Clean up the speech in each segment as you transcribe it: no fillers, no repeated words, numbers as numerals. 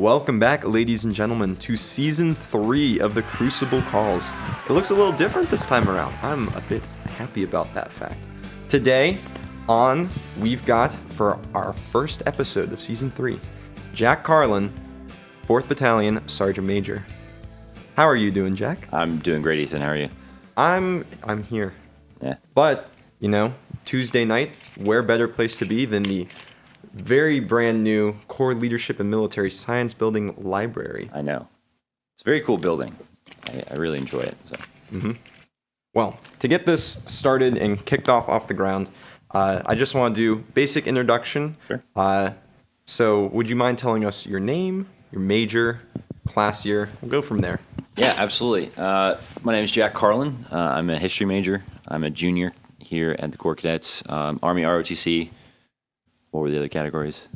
Welcome back, ladies and gentlemen, to Season 3 of the Crucible Calls. It looks a little different this time around. I'm a bit happy about that fact. Today, we've got, for our first episode of Season 3, Jack Carlin, 4th Battalion, Sergeant Major. How are you doing, Jack? I'm doing great, Ethan. How are you? I'm here. Yeah. But, Tuesday night, where better place to be than the very brand new Core Leadership and Military Science Building Library. I know. It's a very cool building. I really enjoy it. So. Well, to get this started and kicked off the ground, I just want to do basic introduction. Sure. So would you mind telling us your name, your major, class year? We'll go from there. Yeah, absolutely. My name is Jack Carlin. I'm a history major. I'm a junior here at the Corps Cadets. Army ROTC. What were the other categories?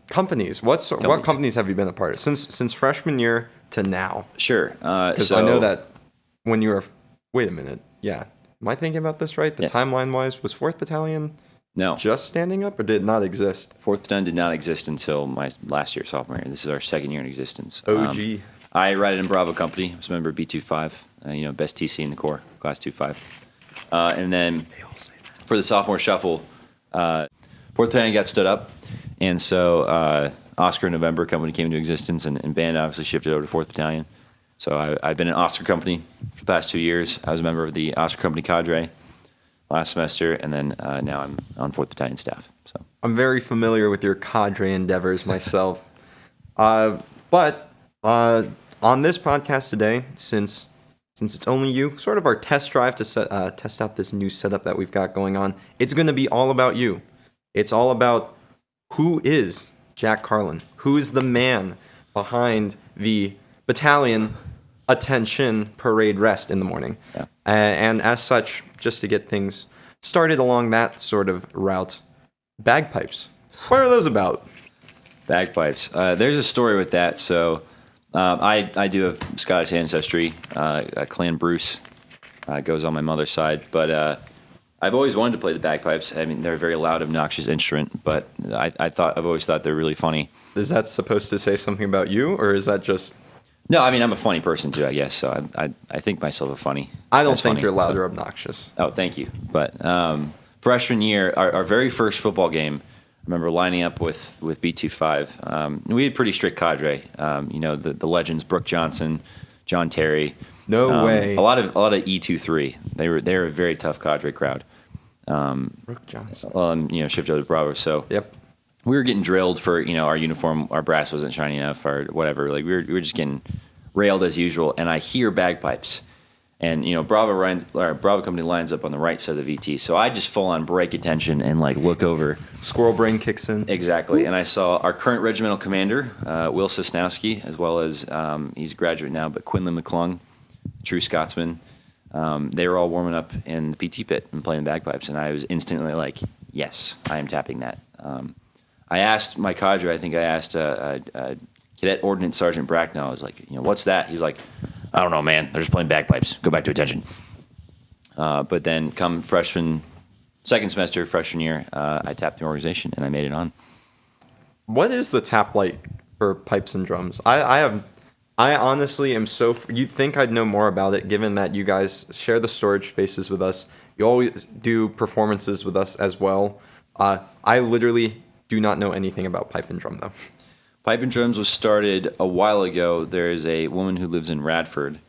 Companies. What companies have you been a part of since freshman year to now? Sure. Because I know that when you were. Wait a minute. Yeah. Am I thinking about this right? Yes. Timeline-wise, was 4th Battalion just standing up, or did it not exist? 4th Battalion did not exist until my last year, sophomore year. This is our second year in existence. OG. I ride in Bravo Company. I was a member of B25. Best TC in the Corps, Class 2-5. And then for the sophomore shuffle, 4th Battalion got stood up, and so Oscar November Company came into existence, and band obviously shifted over to 4th Battalion. So I've been in Oscar Company for the past 2 years. I was a member of the Oscar Company cadre last semester, and then now I'm on 4th Battalion staff. So I'm very familiar with your cadre endeavors myself. But on this podcast today, since it's only you, sort of our test drive to test out this new setup that we've got going on, it's going to be all about you. It's all about who is Jack Carlin, who is the man behind the Battalion Attention Parade Rest in the morning. Yeah. And as such, just to get things started along that sort of route, bagpipes. What are those about? Bagpipes. There's a story with that. So I do have Scottish ancestry. Clan Bruce goes on my mother's side. But I've always wanted to play the bagpipes. I mean, they're a very loud, obnoxious instrument. But I've always thought they're really funny. Is that supposed to say something about you, or is that just... No, I mean, I'm a funny person, too, I guess. So I think myself a funny. I don't think you're loud or obnoxious. Oh, thank you. But freshman year, our very first football game, I remember lining up with B25. We had pretty strict cadre. The legends, Brooke Johnson, John Terry. No way. A lot of E23. They were a very tough cadre crowd. Brooke Johnson. Shift over to Bravo. So yep. We were getting drilled for our uniform. Our brass wasn't shiny enough, or whatever. Like we were just getting railed as usual. And I hear bagpipes. And Bravo Company lines up on the right side of the VT, so I just full on break attention and look over. Squirrel brain kicks in. Exactly, and I saw our current regimental commander, Will Sosnowski, as well as he's a graduate now, but Quinlan McClung, true Scotsman. They were all warming up in the PT pit and playing bagpipes, and I was instantly like, "Yes, I am tapping that." I asked my cadre. I think I asked Cadet Ordnance Sergeant Bracknell. I was like, "What's that?" He's like, "I don't know, man. They're just playing bagpipes. Go back to attention." But then come second semester, freshman year, I tapped the organization and I made it on. What is the tap like for pipes and drums? I honestly am you'd think I'd know more about it, given that you guys share the storage spaces with us. You always do performances with us as well. I literally do not know anything about pipe and drum, though. Pipe and drums was started a while ago. There is a woman who lives in Radford.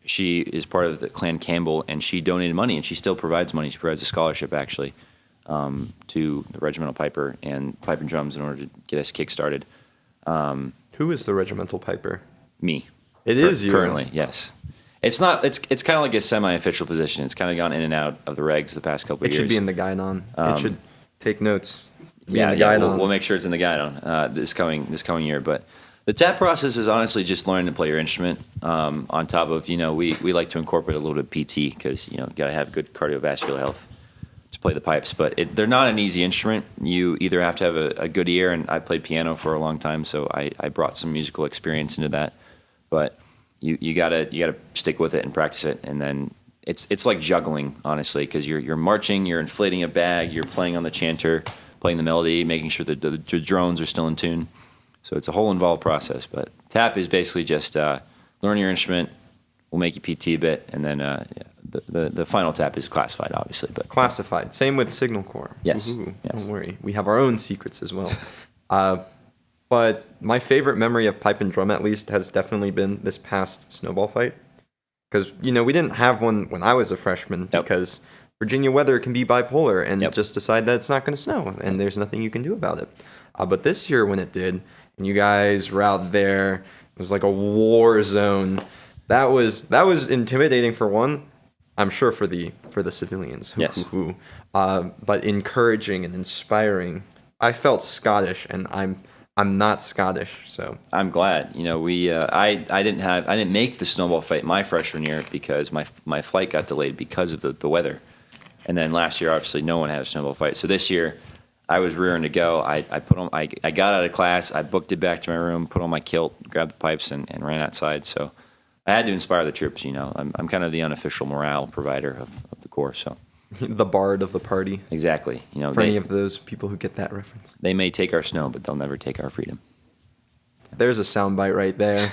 She is part of the Clan Campbell, and she donated money, and she still provides money. She provides a scholarship, actually, to the regimental piper and pipe and drums in order to get us kick-started. Who is the regimental piper? Me. It is you? Currently, yes. It's not. It's kind of like a semi-official position. It's kind of gone in and out of the regs the past couple of years. It should be in the guidon. It should take notes. We'll make sure it's in the guidon this coming year. But the tap process is honestly just learning to play your instrument. On top of we like to incorporate a little bit of PT because you got to have good cardiovascular health to play the pipes. But they're not an easy instrument. You either have to have a good ear, and I played piano for a long time, so I brought some musical experience into that. But you gotta stick with it and practice it, and then it's like juggling, honestly, because you're marching, you're inflating a bag, you're playing on the chanter, playing the melody, making sure that the drones are still in tune. So it's a whole involved process. But tap is basically just learn your instrument. We'll make you PT a bit, and then the final tap is classified, obviously. But Classified. Same with Signal Corps. Yes. Don't worry. We have our own secrets as well. But my favorite memory of pipe and drum, at least, has definitely been this past snowball fight. Because, we didn't have one when I was a freshman because Virginia weather can be bipolar and just decide that it's not going to snow and there's nothing you can do about it. But this year when it did, and you guys were out there, it was like a war zone. That was intimidating for one. I'm sure for the civilians. Yes. But encouraging and inspiring. I felt Scottish, and I'm not Scottish, so I'm glad. I didn't make the snowball fight my freshman year because my flight got delayed because of the weather. And then last year, obviously, no one had a snowball fight. So this year, I was rearing to go. I got out of class, I booked it back to my room, put on my kilt, grabbed the pipes, and ran outside. So I had to inspire the troops. I'm kind of the unofficial morale provider of the Corps. So the bard of the party. exactly. For any of those people who get that reference, they may take our snow, but they'll never take our freedom. There's a soundbite right there.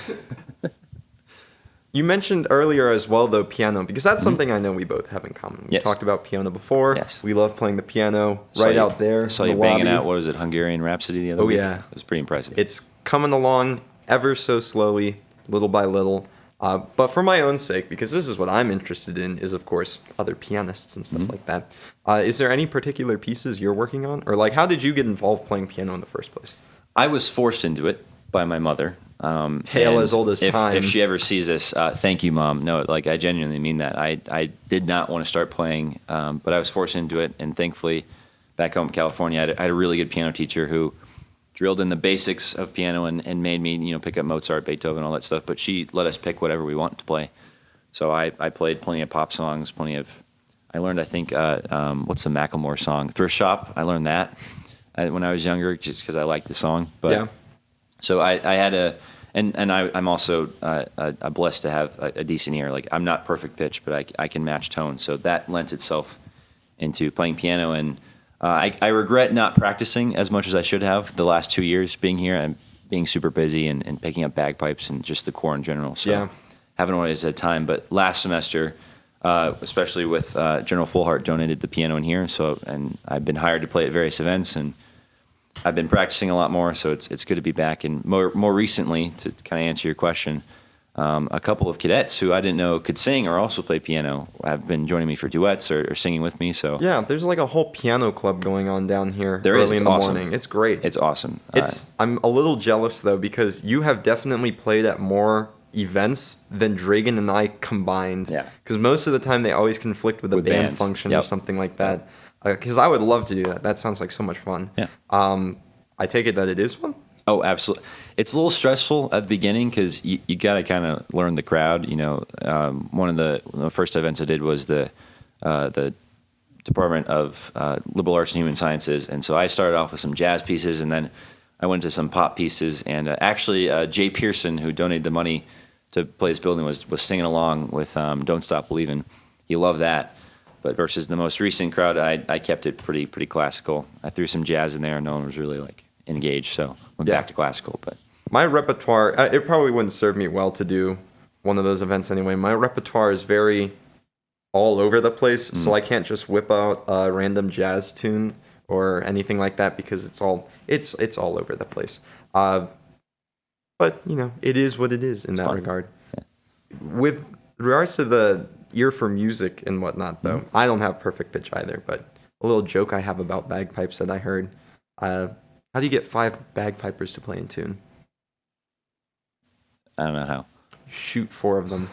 You mentioned earlier as well, though, piano, because that's something I know we both have in common. We talked about piano before. Yes. We love playing the piano out there. I saw in you the banging lobby. out, what was it, Hungarian Rhapsody the other week? Yeah. It was pretty impressive. It's coming along ever so slowly, little by little. But for my own sake, because this is what I'm interested in, is, of course, other pianists and stuff like that. Is there any particular pieces you're working on? Or, how did you get involved playing piano in the first place? I was forced into it by my mother. Tale as old as time. If she ever sees this, thank you, Mom. No, I genuinely mean that. I did not want to start playing, but I was forced into it. And thankfully, back home in California, I had a really good piano teacher who drilled in the basics of piano and made me, pick up Mozart, Beethoven, all that stuff. But she let us pick whatever we want to play. So I played plenty of pop songs, I learned, I think, what's the Macklemore song? Thrift Shop. I learned that when I was younger just because I liked the song. But yeah. So I had I'm also blessed to have a decent ear. I'm not perfect pitch, but I can match tone. So that lent itself into playing piano. And I regret not practicing as much as I should have the last 2 years being here. I'm being super busy and picking up bagpipes and just the Corps in general. So haven't always had time. But last semester, especially with General Fullhart donated the piano in here. And I've been hired to play at various events and I've been practicing a lot more, so it's good to be back. And more recently, to kind of answer your question, a couple of cadets who I didn't know could sing or also play piano have been joining me for duets or singing with me. So yeah, there's a whole piano club going on down here there early is. in the Awesome. morning. It's great. It's awesome. I'm a little jealous though because you have definitely played at more events than Dragan and I combined. Yeah. Because most of the time they always conflict with a band bands. function or something like that. Because I would love to do that. That sounds like so much fun. Yeah. I take it that it is fun? Oh, absolutely. It's a little stressful at the beginning because you got to kind of learn the crowd. One of the first events I did was the Department of Liberal Arts and Human Sciences. And so I started off with some jazz pieces and then I went to some pop pieces. And actually, Jay Pearson, who donated the money to play this building, was singing along with Don't Stop Believin'. He loved that. But versus the most recent crowd, I kept it pretty classical. I threw some jazz in there, and no one was really engaged, so went back to classical. But my repertoire, it probably wouldn't serve me well to do one of those events anyway. My repertoire is very all over the place, so I can't just whip out a random jazz tune or anything like that because it's all over the place. But it is what it is in that regard. Yeah. With regards to the ear for music and whatnot, though, I don't have perfect pitch either. But a little joke I have about bagpipes that I heard: how do you get 5 bagpipers to play in tune? I don't know how. Shoot 4 of them.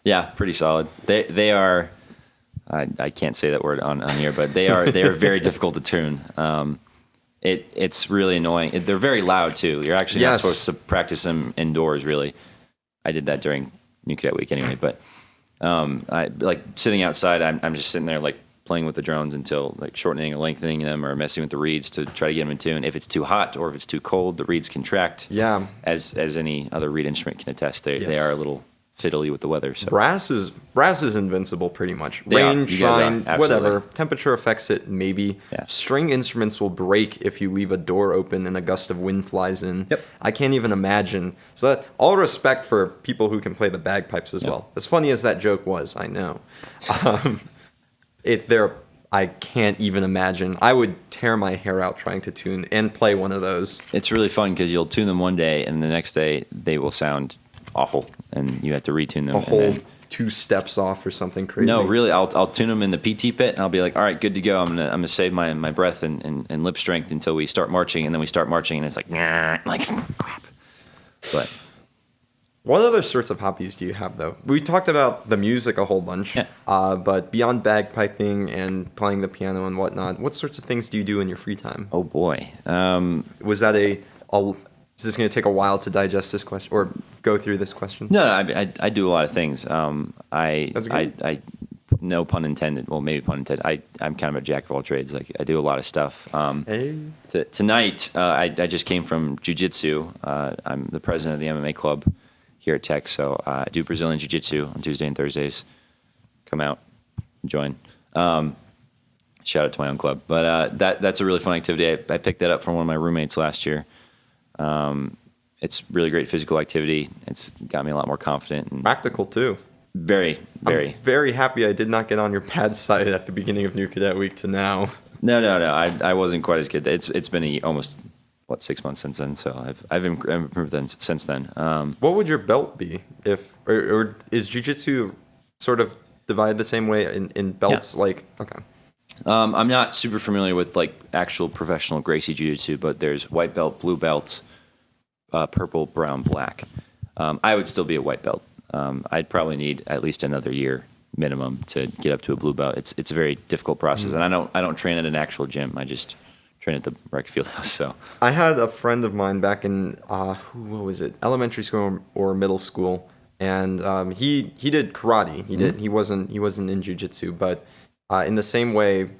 Yeah, pretty solid. They are. I can't say that word on here, but they are very difficult to tune. It's really annoying. They're very loud too. You're actually not supposed to practice them indoors. Really, I did that during New Cadet Week anyway. But I sitting outside. I'm just sitting there playing with the drones until shortening or lengthening them or messing with the reeds to try to get them in tune. If it's too hot or if it's too cold, the reeds contract. Yeah. As any other reed instrument can attest, they are a little fiddly with the weather. So Brass is invincible pretty much. They are. Rain, You guys shine, are. Absolutely. whatever. Temperature affects it, maybe. Yeah. String instruments will break if you leave a door open and a gust of wind flies in. Yep. I can't even imagine. So that, all respect for people who can play the bagpipes as Yep. well. As funny as that joke was, I know. I can't even imagine. I would tear my hair out trying to tune and play one of those. it's really fun because you'll tune them one day, and the next day they will sound awful, and you have to retune them. A and whole then- 2 steps off or something crazy. No, really, I'll tune them in the PT pit, and I'll be like, all right, good to go. I'm gonna save my breath and lip strength until we start marching, and then we start marching, and it's like, nah, like crap. But What other sorts of hobbies do you have, though? We talked about the music a whole bunch, Yeah. But beyond bagpiping and playing the piano and whatnot, what sorts of things do you do in your free time? oh boy, Was that is this going to take a while to digest this question or go through this question? no, I do a lot of things. That's good. I no pun intended. Well, maybe pun intended. I'm kind of a jack of all trades. Like I do a lot of stuff. Hey. Tonight, I just came from jiu-jitsu. I'm the president of the MMA club here at Tech, so I do Brazilian jiu-jitsu on Tuesday and Thursdays. Come out, join. Shout out to my own club. But that's a really fun activity. I picked that up from one of my roommates last year. It's really great physical activity. It's got me a lot more confident and Practical, too. very. I'm very happy I did not get on your bad side at the beginning of New Cadet Week to now. No. I wasn't quite as good. It's been almost 6 months since then. So I've improved since then. What would your belt be if, or is jiu-jitsu sort of divided the same way in belts? Yeah. Like, okay. I'm not super familiar with like actual professional Gracie Jiu-Jitsu, but there's white belt, blue belt, purple, brown, black. I would still be a white belt. I'd probably need at least another year minimum to get up to a blue belt. It's a very difficult process, and I don't train at an actual gym. I just train at the rec field house. So I had a friend of mine back in what was it, elementary school or middle school, and he did karate. He wasn't in jiu-jitsu, but in the same way,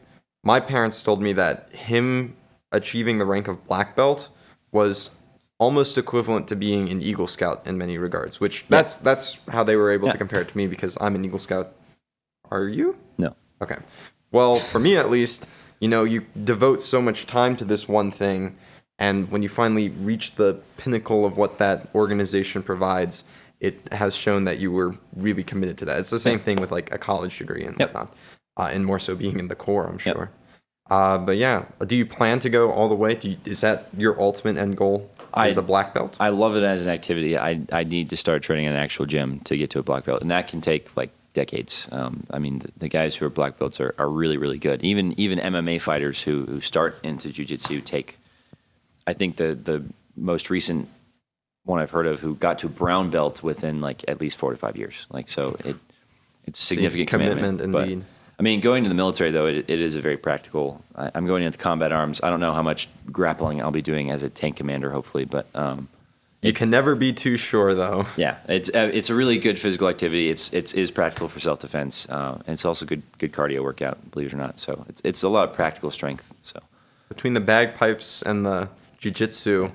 my parents told me that him achieving the rank of black belt was almost equivalent to being an Eagle Scout in many regards. Which that's how they were able to compare it to me because I'm an Eagle Scout. Are you? no. Okay. Well, for me at least, you devote so much time to this one thing, and when you finally reach the pinnacle of what that organization provides, it has shown that you were really committed to that. It's the same thing with like a college degree and whatnot, and more so being in the Corps, I'm sure. But yeah, do you plan to go all the way? Is that your ultimate end goal? As a black belt? I love it as an activity. I need to start training in an actual gym to get to a black belt, and that can take like decades. I mean, the guys who are black belts are really, really good. Even MMA fighters who start into jiu-jitsu take, I think the most recent one I've heard of who got to brown belt within like at least 4 to 5 years. Like, so it's significant commitment But, indeed. I mean, going to the military, though, it is a very practical. I'm going into combat arms. I don't know how much grappling I'll be doing as a tank commander, hopefully, but You can never be too sure, though. yeah, it's a really good physical activity. It is practical for self defense, and it's also good cardio workout, believe it or not. So it's a lot of practical strength. So Between the bagpipes and the jiu-jitsu,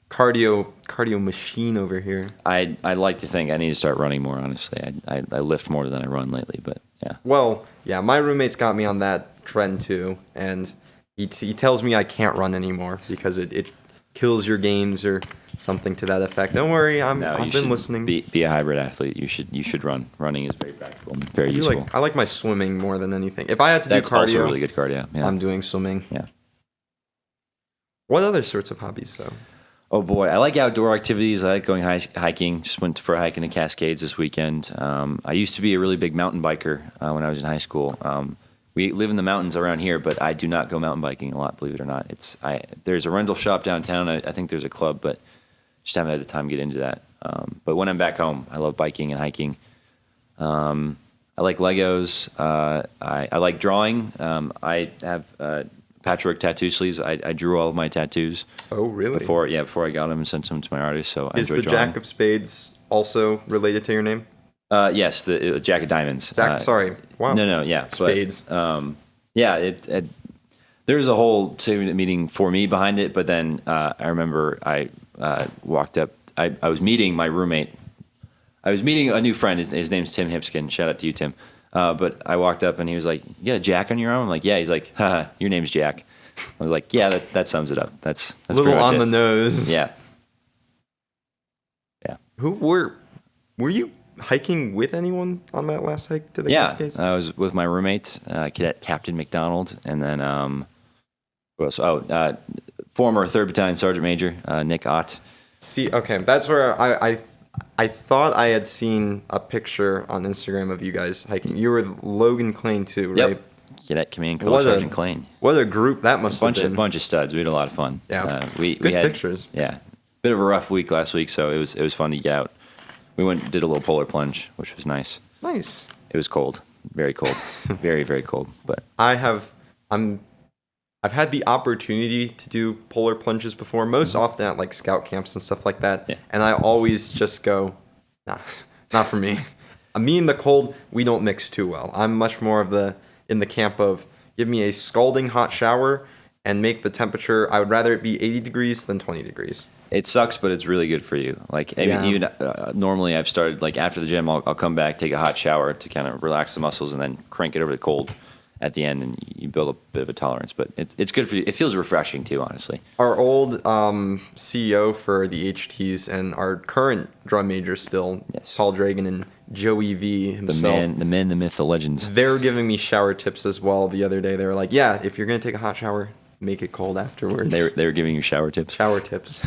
cardio machine over here. I like to think I need to start running more. Honestly, I lift more than I run lately, but yeah. Well, yeah, my roommate's got me on that trend too, and he tells me I can't run anymore because it kills your gains or something to that effect. Don't worry, I've been listening. Be a hybrid athlete. You should run. Running is very practical, and very useful. I like my swimming more than anything. If I had to That's do cardio, also really good cardio. Yeah. I'm doing swimming. Yeah. What other sorts of hobbies though? Oh boy, I like outdoor activities. I like going hiking. Just went for a hike in the Cascades this weekend. I used to be a really big mountain biker when I was in high school. We live in the mountains around here, but I do not go mountain biking a lot, believe it or not. There's a rental shop downtown. I think there's a club, but just haven't had the time to get into that. But when I'm back home, I love biking and hiking. I like Legos. I like drawing. I have patchwork tattoo sleeves. I drew all of my tattoos. Oh, really? Before I got them and sent them to my artist. So I Is enjoy the drawing. Jack of Spades also related to your name? Yes, the Jack of Diamonds. Sorry. Wow. No, yeah. Spades. But, there's a whole saving meaning for me behind it, but then I remember I walked up. I was meeting my roommate I was meeting a new friend. His name's Tim Hipskin. Shout out to you, Tim. But I walked up and he was like, "You got a Jack on your arm?" I'm like, "Yeah." He's like, "Haha, your name's Jack." I was like, "Yeah, that sums it up. That's a little pretty much on it." the nose. Yeah. Who were you hiking with anyone on that last hike to the Cascades? I was with my roommate, Cadet Captain McDonald, and then who else? Former 3rd Battalion Sergeant Major Nick Ott. See, okay, that's where I thought I had seen a picture on Instagram of you guys hiking. You were Logan Klein too, right? Yep. Cadet Command Colonel Sergeant Klein. What a group that must have been. Bunch of studs. We had a lot of fun. Yeah, we good had pictures. Yeah, bit of a rough week last week, so it was fun to get out. We did a little polar plunge, which was nice. Nice. It was cold, very cold, very very cold. But I've had the opportunity to do polar plunges before, most often at like scout camps and stuff like that. Yeah. And I always just go, nah, not for me. Me and the cold, we don't mix too well. I'm much more of in the camp of give me a scalding hot shower and make the temperature. I would rather it be 80 degrees than 20 degrees. it sucks, but it's really good for you. Like I mean, even normally, I've started like after the gym, I'll come back, take a hot shower to kind of relax the muscles, and then crank it over to cold at the end, and you build a bit of a tolerance. But it's good for you. It feels refreshing too, honestly. Our old CEO for the HTs and our current drum major still, Yes. Paul Dragan and Joey V himself. The man, the myth, the legends. They're giving me shower tips as well the other day. They were like, yeah, if you're going to take a hot shower, make it cold afterwards. They were giving you shower tips. Shower tips.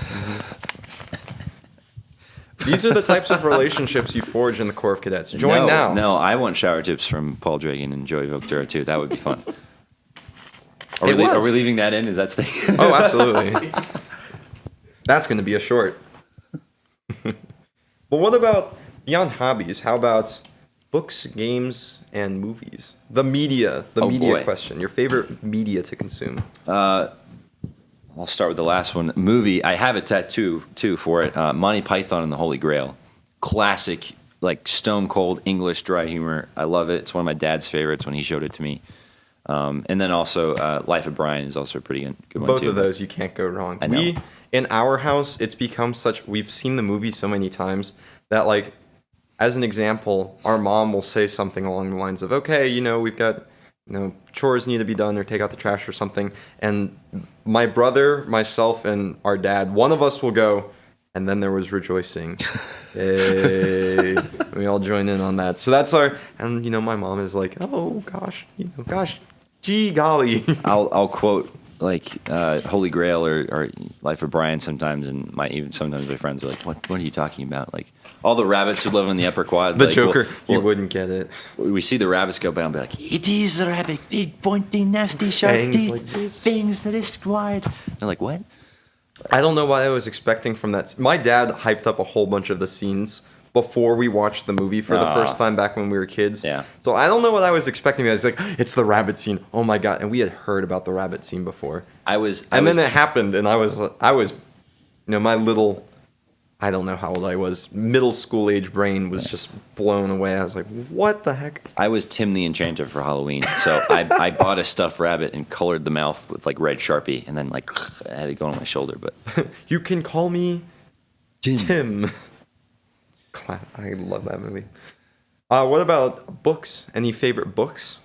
These are the types of relationships you forge in the Corps of Cadets. Join now. No, I want shower tips from Paul Dragan and Joey Voctura too. That would be fun. Are we leaving that in? Is that staying? Oh, absolutely. That's going to be a short. But what about beyond hobbies? How about books, games, and movies? The media Boy. question. Your favorite media to consume? I'll start with the last one. Movie. I have a tattoo too for it. Monty Python and the Holy Grail. Classic, like stone cold English dry humor. I love it. It's one of my dad's favorites when he showed it to me. And then also Life of Brian is also a pretty good one Both too. of those you can't go wrong. I know. In our house, it's become we've seen the movie so many times that, like, as an example, our mom will say something along the lines of, okay, we've got, chores need to be done or take out the trash or something. And my brother, myself, and our dad, one of us will go, and then there was rejoicing. Hey, we all join in on that. So that's and my mom is like, oh gosh, gee golly. I'll quote like Holy Grail or Life of Brian sometimes, and sometimes my friends are like, "What are you talking about?" Like all the rabbits who live in the upper quad. The like, Joker, you wouldn't get it. We see the rabbits go by and be like, "It is a rabbit, big pointy, nasty, sharp Fangs teeth, like this. fangs that is wide." They're like, "What?" I don't know what I was expecting from that. My dad hyped up a whole bunch of the scenes before we watched the movie for the first time back when we were kids. Yeah. So I don't know what I was expecting. I was like, it's the rabbit scene. Oh my god! And we had heard about the rabbit scene before. Then it happened, and I was, my little, I don't know how old I was, middle school age brain was just blown away. I was like, what the heck? I was Tim the Enchanter for Halloween, so I bought a stuffed rabbit and colored the mouth with like red Sharpie, and then like I had it go on my shoulder. But You can call me Tim. I love that movie. What about books? Any favorite books?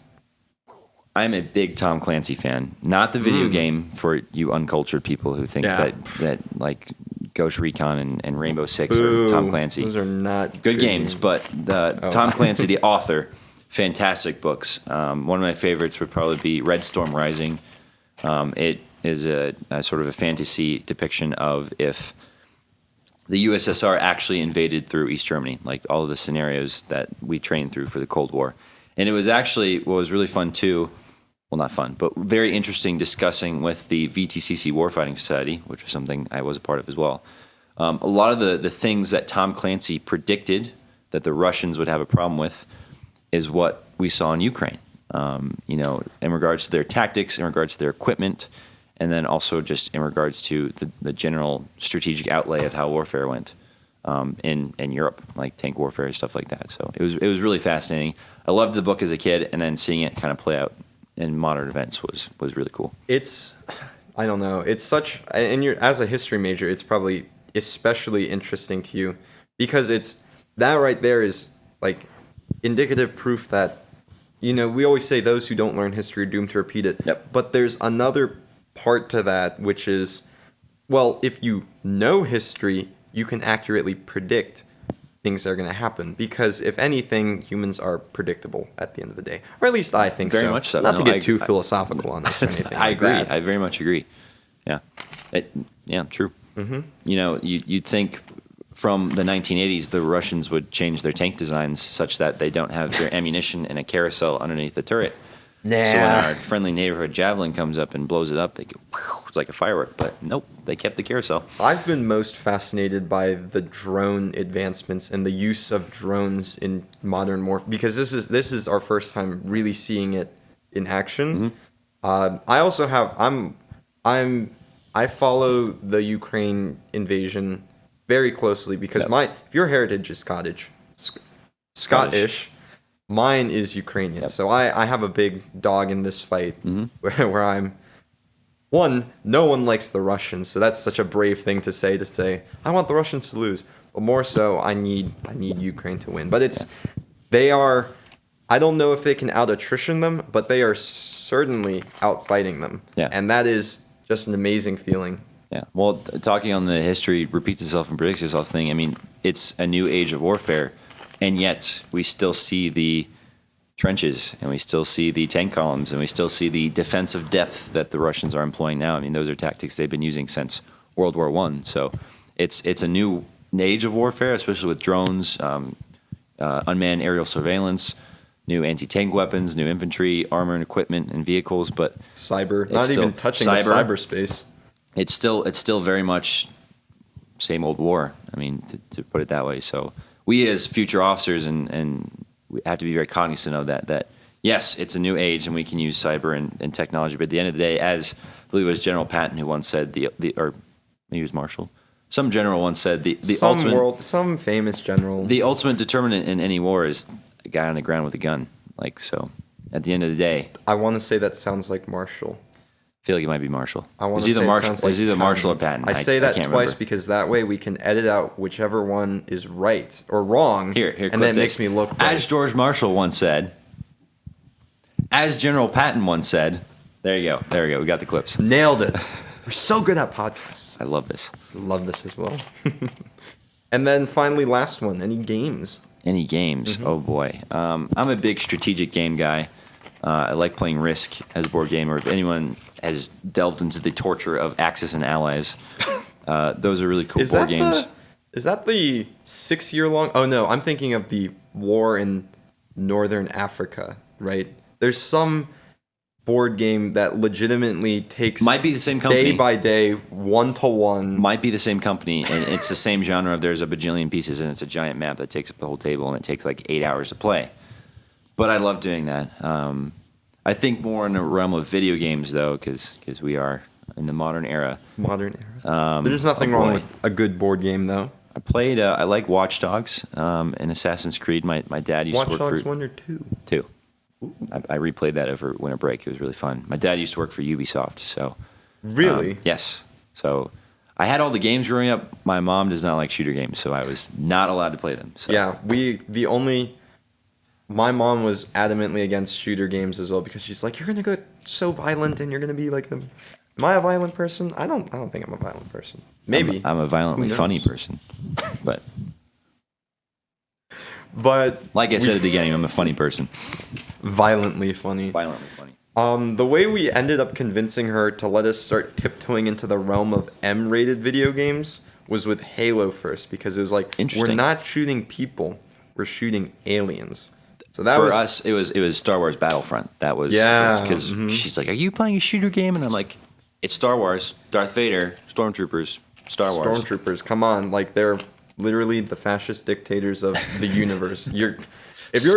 I'm a big Tom Clancy fan. Not the video game for you uncultured people who think that like Ghost Recon and Rainbow Six Boo. are Tom Clancy. Those are not good games, but Tom Clancy, the author, fantastic books. One of my favorites would probably be Red Storm Rising. It is a sort of a fantasy depiction of if the USSR actually invaded through East Germany, like all of the scenarios that we trained through for the Cold War. And it was actually, what was really fun too, well, not fun, but very interesting discussing with the VTCC Warfighting Society, which was something I was a part of as well. A lot of the things that Tom Clancy predicted that the Russians would have a problem with is what we saw in Ukraine, in regards to their tactics, in regards to their equipment, and then also just in regards to the general strategic outlay of how warfare went in Europe, like tank warfare, stuff like that. So it was really fascinating. I loved the book as a kid, and then seeing it kind of play out in modern events was really cool. I don't know. It's such, and as a history major, it's probably especially interesting to you because it's that right there is like indicative proof that, we always say those who don't learn history are doomed to repeat it. Yep. But there's another part to that, which is, well, if you know history, you can accurately predict things that are going to happen. Because if anything, humans are predictable at the end of the day. Or at least I think Very much so. Not to No, get too philosophical on this or anything. I like agree. that. I very much agree. Yeah. Yeah, true. Mm-hmm. You'd think from the 1980s, the Russians would change their tank designs such that they don't have their ammunition in a carousel underneath the turret. Nah. So when our friendly neighborhood javelin comes up and blows it up, they go, whew, it's like a firework. But nope, they kept the carousel. I've been most fascinated by the drone advancements and the use of drones in modern warfare, because this is our first time really seeing it in action. Mm-hmm. I also have I follow the Ukraine invasion very closely because if your heritage is Scottish, mine is Ukrainian. Yep. So I have a big dog in this fight where I'm no one likes the Russians, so that's such a brave thing to say I want the Russians to lose. But more so I need Ukraine to win. But I don't know if they can out attrition them, but they are certainly out fighting them. Yeah. And that is just an amazing feeling. Yeah. Well, talking on the history repeats itself and predicts itself thing, I mean, it's a new age of warfare, and yet we still see the trenches, and we still see the tank columns, and we still see the defensive depth that the Russians are employing now. I mean, those are tactics they've been using since World War I. So it's a new age of warfare, especially with drones, unmanned aerial surveillance, new anti-tank weapons, new infantry, armor and equipment and vehicles, but cyber, not even touching the cyberspace. It's still very much same old war. I mean, to put it that way. So we as future officers and we have to be very cognizant of that yes, it's a new age and we can use cyber and technology, but at the end of the day, as I believe it was General Patton who once said or maybe it was Marshall. Some general once said some famous general. The ultimate determinant in any war is a guy on the ground with a gun. Like, so at the end of the day, I want to say that sounds like Marshall. I feel like it might be Marshall. I want to say it sounds like either Marshall or Patton. I say that can't twice remember. because that way we can edit out whichever one is right or wrong. Here, and then it makes me look right. As George Marshall once said, as General Patton once said, there you go. We got the clips. Nailed it. We're so good at podcasts. I love this. Love this as well. And then finally, last one. Any games? Any games? Mm-hmm. Oh boy. I'm a big strategic game guy. I like playing Risk as a board game, or if anyone has delved into the torture of Axis and Allies, those are really cool board games. Is that the 6-year-long? Oh no, I'm thinking of the war in Northern Africa, right? There's some board game that legitimately takes might be the same company day by day, 1-to-1. Might be the same company, and it's the same genre of there's a bajillion pieces and it's a giant map that takes up the whole table and it takes like 8 hours to play. But I love doing that. I think more in the realm of video games though, because we are in the modern era. There's nothing wrong with a good board game though. I played. I like Watch Dogs and Assassin's Creed. My dad used to work for Watch Dogs 1 or 2. 2. I replayed that over winter break. It was really fun. My dad used to work for Ubisoft, so really, yes. So I had all the games growing up. My mom does not like shooter games, so I was not allowed to play them. So. Yeah, my mom was adamantly against shooter games as well because she's like, you're gonna go so violent and you're gonna be like them. Am I a violent person? I don't think I'm a violent person. Maybe I'm a violently funny person, but. But like I said at the beginning, I'm a funny person. Violently funny. The way we ended up convincing her to let us start tiptoeing into the realm of M-rated video games was with Halo first, because it was like, we're not shooting people, we're shooting aliens. So that for us, it was Star Wars Battlefront. That was because she's like, "Are you playing a shooter game?" And I'm like, "It's Star Wars, Darth Vader, stormtroopers, Star Wars." Stormtroopers, come on! Like they're literally the fascist dictators of the universe. If you're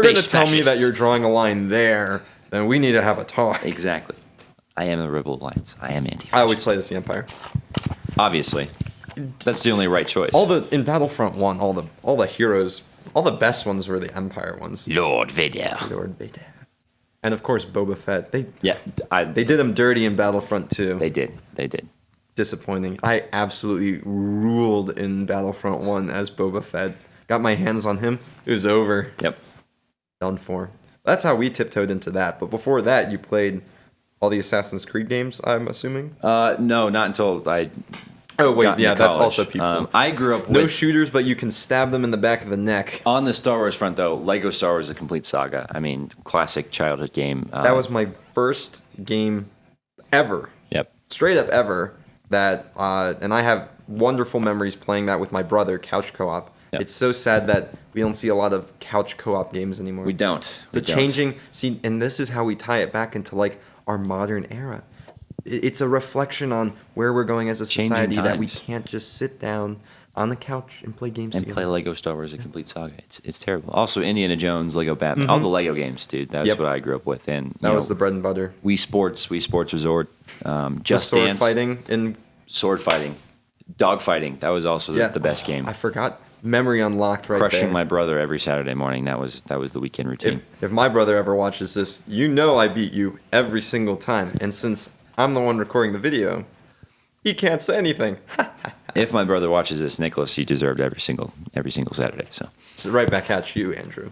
going to tell me that you're drawing a line there, then we need to have a talk. Exactly. I am the Rebel Alliance. I am anti-fascist. I always play as the Empire. Obviously, that's the only right choice. In Battlefront 1, all the heroes. All the best ones were the Empire ones. Lord Vader. And of course, Boba Fett. They did him dirty in Battlefront 2. They did. Disappointing. I absolutely ruled in Battlefront 1 as Boba Fett. got my hands on him, it was over. Yep. Done for. That's how we tiptoed into that. But before that, you played all the Assassin's Creed games, I'm assuming? No, not until I. Oh, wait, got yeah, into that's college. also people. I grew up No with. shooters, but you can stab them in the back of the neck. On the Star Wars front, though, Lego Star Wars is a complete saga. I mean, classic childhood game. That was my first game ever. Yep. Straight up ever. That and I have wonderful memories playing that with my brother, couch co-op. Yep. It's so sad that we don't see a lot of couch co-op games anymore. We don't. It's a changing. See, and this is how we tie it back into like our modern era. It's a reflection on where we're going as a Changing society that we times. can't just sit down on the couch and play games And together. play Lego Star Wars, a complete saga. It's terrible. Also, Indiana Jones, Lego Batman, all the Lego games, dude. That's Yep. what I grew up with. And That was the bread and butter. Wii Sports Resort, Just Sword Dance, fighting and sword fighting, dog fighting. That was also the best game. I forgot. Memory unlocked right Crushing there. my brother every Saturday morning. That was the weekend routine. If my brother ever watches this, you know I beat you every single time. And since I'm the one recording the video, he can't say anything. If my brother watches this, Nicholas, you deserved every single Saturday. So So right back at you, Andrew.